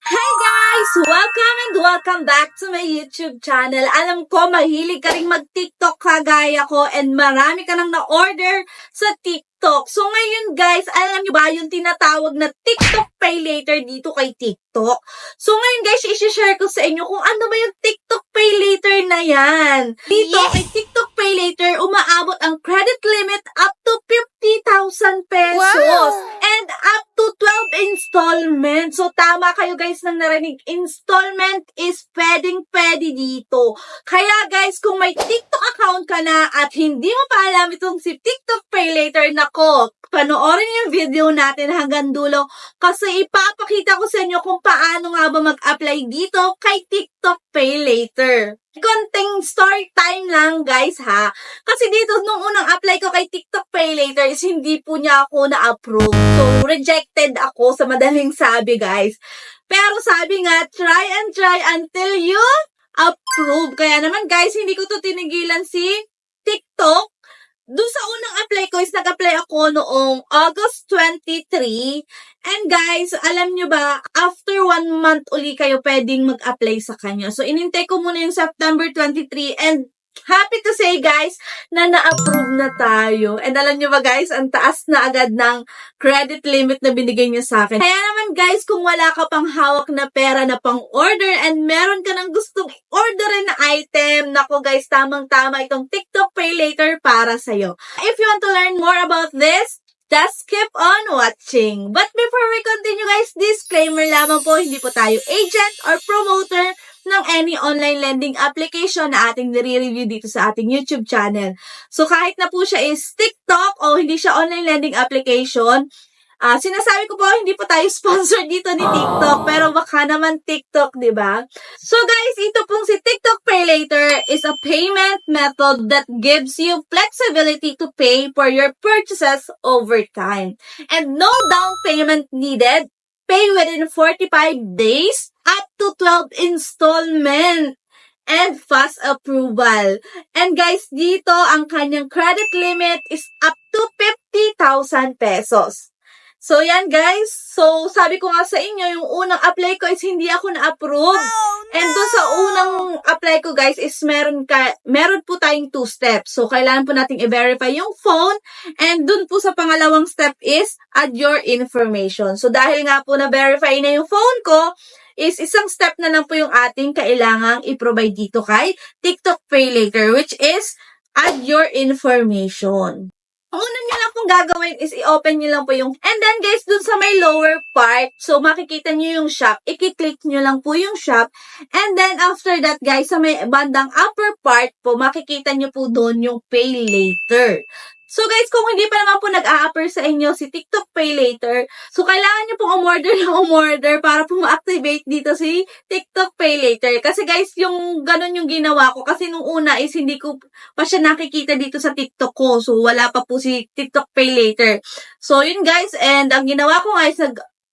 Hi guys! Welcome back to my YouTube channel. Alam ko, mahilig ka rin mag-TikTok kagaya ko and marami ka nang na-order sa TikTok. So ngayon guys, alam niyo ba yung tinatawag na TikTok Pay Later dito kay TikTok? So ngayon guys, i-share ko sa inyo kung ano ba yung TikTok Pay Later na yan. Dito kay TikTok Pay Later, umaabot ang credit limit up to 50,000 pesos. Wow! And up to 12 installment. So, tama kayo guys nang narinig. Installment is pwedeng-pwede dito. Kaya guys, kung may TikTok account ka na at hindi mo pa alam itong si TikTok Pay Later, nako, panoorin yung video natin hanggang dulo kasi ipapakita ko sa inyo kung paano nga ba mag-apply dito kay TikTok Pay Later. Konting story time lang guys ha. Kasi dito nung unang apply ko kay TikTok Pay Later is hindi po niya ako na-approve. So rejected ako sa madaling sabi guys. Pero sabi nga, try and try until you approve. Kaya naman guys, hindi ko to tinigilan si TikTok. Doon sa unang apply ko is nag-apply ako noong August 23. And guys, alam nyo ba, after 1 month uli kayo pwedeng mag-apply sa kanya. So, inintay ko muna yung September 23 and happy to say guys na na-approve na tayo. And alam nyo ba guys, ang taas na agad ng credit limit na binigay niya sa akin. Kaya naman guys, kung wala ka pang hawak na pera na pang order and meron ka ng gustong orderin na item, nako guys, tamang-tama itong TikTok Pay Later para sa'yo. If you want to learn more about this, just keep on watching. But before we continue guys, disclaimer lamang po, hindi po tayo agent or promoter ng any online lending application na ating nire-review dito sa ating YouTube channel. So kahit na po siya is TikTok o hindi siya online lending application, sinasabi ko po, hindi po tayo sponsor dito ni TikTok, pero baka naman TikTok, di ba? So guys, ito pong si TikTok Pay Later is a payment method that gives you flexibility to pay for your purchases over time. And no down payment needed, pay within 45 days, up to 12 installment, and fast approval. And guys, dito ang kanyang credit limit is up to 50,000 pesos. So, yan guys. So, sabi ko nga sa inyo, yung unang apply ko is hindi ako na-approve. And doon sa unang apply ko guys is meron po tayong 2 steps. So, kailangan po nating i-verify yung phone. And doon po sa pangalawang step is add your information. So, dahil nga po na-verify na yung phone ko, is isang step na lang po yung ating kailangang i-provide dito kay TikTok Pay Later, which is add your information. Ang una nyo lang pong gagawin is i-open nyo lang po yung, and then guys, dun sa may lower part, so makikita nyo yung shop, i-click nyo lang po yung shop, and then after that guys, sa may bandang upper part po, makikita nyo po doon yung Pay Later. So guys, kung hindi pa naman po nag-a-appear sa inyo si TikTok Pay Later, so kailangan nyo pong umorder para po ma-activate dito si TikTok Pay Later. Kasi guys, yung ganun yung ginawa ko. Kasi nung una is hindi ko pa siya nakikita dito sa TikTok ko. So wala pa po si TikTok Pay Later. So yun guys, and ang ginawa ko guys,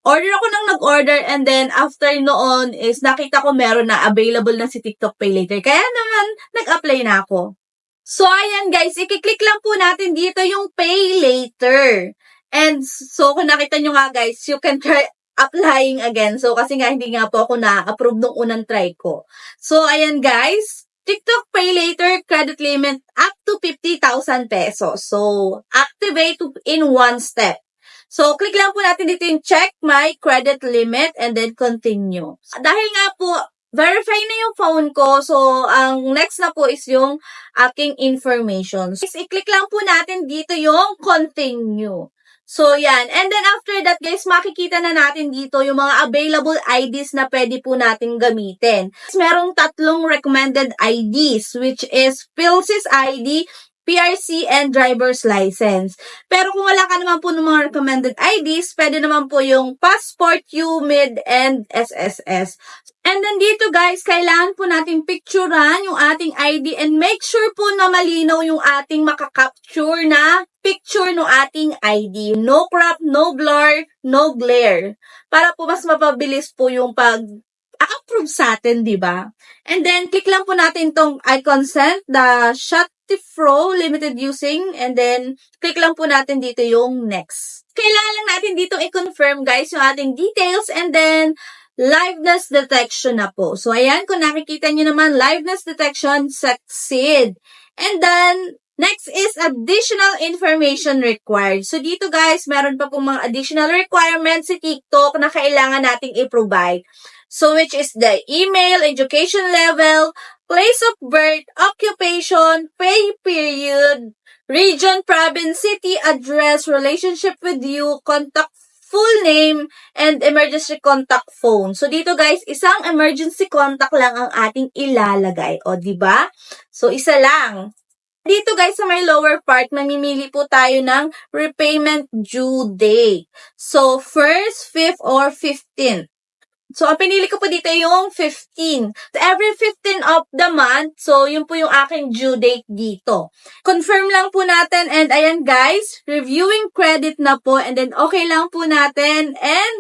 order ako ng nag-order and then after noon is nakita ko meron na available na si TikTok Pay Later. Kaya naman, nag-apply na ako. So, ayan guys, i-click lang po natin dito yung Pay Later. And so, kung nakita nyo nga guys, you can try applying again. So, kasi nga hindi nga po ako na-approve nung unang try ko. So, ayan guys, TikTok Pay Later credit limit up to 50,000 pesos. So, activate in 1 step. So, click lang po natin dito yung check my credit limit and then continue. Dahil nga po, verify na yung phone ko. So, ang next na po is yung aking information. So, i-click lang po natin dito yung continue. So, yan. And then, after that, guys, makikita na natin dito yung mga available IDs na pwede po natin gamitin. Merong 3 recommended IDs, which is PhilSys ID, PRC, and driver's license. Pero kung wala ka naman po ng mga recommended IDs, pwede naman po yung passport, UMID, and SSS. And then dito guys, kailangan po natin picturean yung ating ID and make sure po na malinaw yung ating makakapture na picture ng ating ID. No crop, no blur, no glare. Para po mas mapabilis po yung pag-approve sa atin, di ba? And then, click lang po natin tong I consent, the Shopify limited using, and then, click lang po natin dito yung next. Kailangan lang natin dito i-confirm, guys, yung ating details, and then, liveness detection na po. So, ayan, kung nakikita nyo naman, liveness detection succeed. And then, next is additional information required. So, dito guys, meron pa pong mga additional requirements si TikTok na kailangan nating i-provide. So, which is the email, education level, place of birth, occupation, pay period, region, province, city, address, relationship with you, contact full name, and emergency contact phone. So, dito guys, isang emergency contact lang ang ating ilalagay. O, diba? So, isa lang. Dito guys, sa may lower part, mamimili po tayo ng repayment due date. So, 1st, 5th, or 15th. So, ang pinili ko po dito yung 15. So, every 15 of the month, so yun po yung aking due date dito. Confirm lang po natin, and ayan guys, reviewing credit na po, and then okay lang po natin, and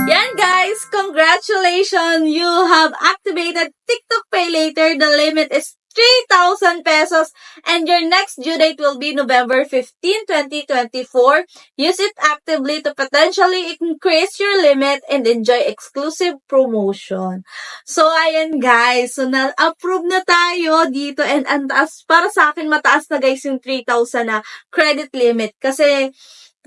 yan guys, congratulations! You have activated TikTok Pay Later. The limit is 3,000 pesos and your next due date will be November 15, 2024. Use it actively to potentially increase your limit and enjoy exclusive promotion. So, ayan guys. So, na-approve na tayo dito and ang taas, para sa akin mataas na guys yung 3,000 na credit limit kasi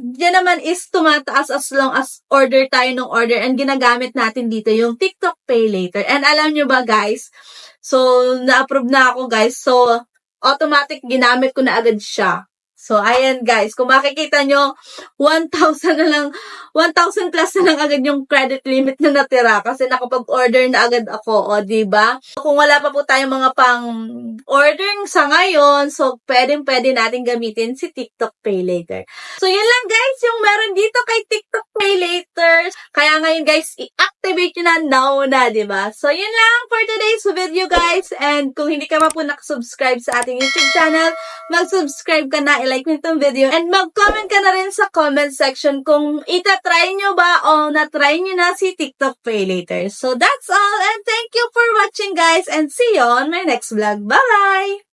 yan naman is tumataas as long as order tayo ng order and ginagamit natin dito yung TikTok Pay Later. And alam nyo ba guys, so na-approve na ako guys, so automatic ginamit ko na agad siya. So, ayan guys, kung makikita nyo, 1,000 na lang, 1,000 plus na lang agad yung credit limit na natira kasi nakapag-order na agad ako, o diba? Kung wala pa po tayong mga pang-ordering sa ngayon, so pwede natin gamitin si TikTok Pay Later. So, yun lang guys, yung meron dito kay TikTok Pay Later. Kaya ngayon guys, i-activate nyo na now na, diba? So, yun lang for today's video guys. And kung hindi ka pa po nakasubscribe sa ating YouTube channel, mag-subscribe ka na, like mo itong video, and mag-comment ka na rin sa comment section kung itatry nyo ba o na-try nyo na si TikTok Pay Later. So, that's all, and thank you for watching guys, and see you on my next vlog. Bye!